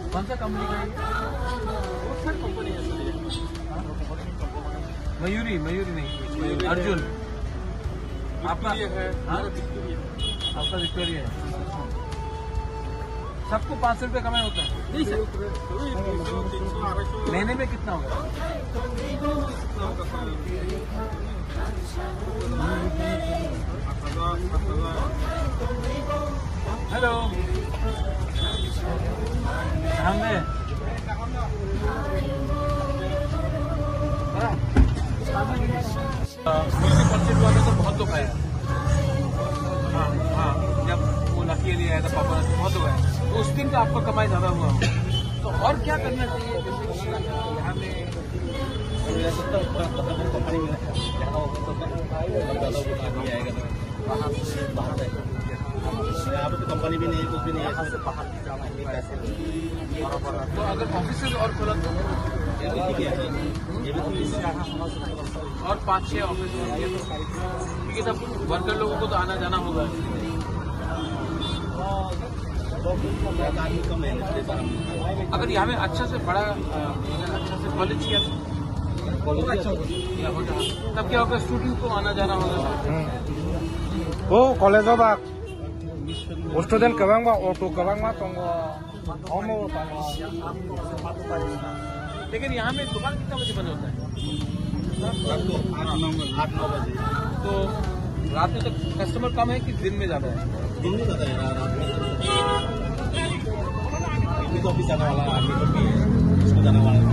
कौन सा कंपनी का है? कंपनी है मयूरी नहीं, अर्जुन आपका है। आपका विक्टोरिया है। सबको 500 रुपये कमाई होता है? नहीं सर, महीने में कितना होगा? हेलो, हमने परसेंट वाले तो बहुत लोग आया। हाँ, जब वो लकी लिए आया था पापा तो बहुत लोग आया, तो उस दिन का आपको कमाई ज्यादा हुआ। तो और क्या करना चाहिए? जैसे यहाँ में कंपनी में यहाँ पे तो कंपनी भी नहीं है, कुछ भी नहीं है, से बाहर जाना है पैसे। तो अगर ऑफिस और खुला तो ये भी ठीक है, ये भी और 5-6 ऑफिस होंगे तो क्योंकि सब वर्कर लोगों को तो आना जाना होगा। अगर यहाँ में अच्छा से बड़ा अच्छा से कॉलेज किया तब क्या होगा, स्टूडेंट को आना जाना होगा। कॉलेज स्टूडेंट गोबां ऑटो गोबां दङ। लेकिन यहाँ में दुकान कितना बजे बंद होता है? 8-9 बजे। तो रात में तो कस्टमर कम है कि दिन में ज्यादा है? दिन में ज्यादा है, रात में तो ऑफिस जाने वाला आदमी लोग भी है, उसको जाने वाला है।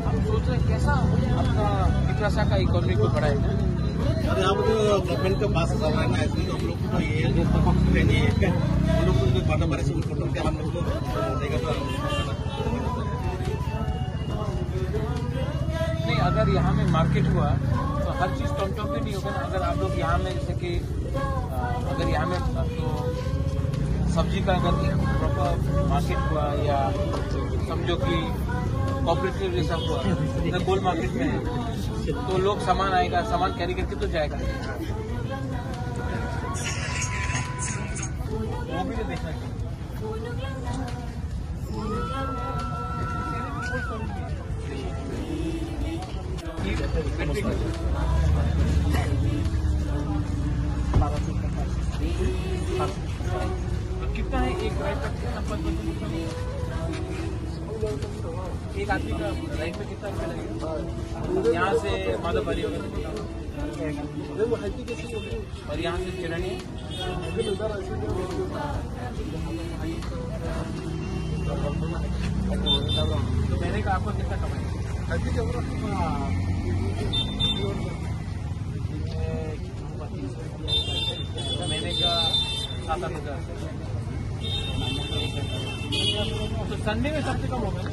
हम सोच रहे हैं कैसा अपना पिपरासा का इकोनॉमी को बढ़ाएगा। अरे आप तो गवर्नमेंट के पास चल रहा है ना, इसलिए तो हम लोग को ये जो नहीं है, हम लोग को जो बाटा बारे से उनको क्या हम लोग को देगा तो नहीं। अगर यहाँ में मार्केट हुआ तो हर चीज टॉम पे नहीं होगा ना। अगर आप लोग यहाँ में जैसे कि अगर यहाँ में तो सब्जी का अगर प्रॉपर मार्केट हुआ या समझो कि कॉपरेटिव जैसा हुआ, गोल मार्केट में है तो लोग सामान आएगा, सामान कैरी करके तो जाएगा। वो भी तो देखना चाहिए। कितना है एक राइड का? एक आदमी का राइड में कितना रुपया लगेगा? यहाँ से माधवबारी होगा और यहाँ से चिरणी तो महीने का आपको कितना कमाएगा? महीने का 7-8 हज़ार। तो संडे में सबसे कम होगा ना?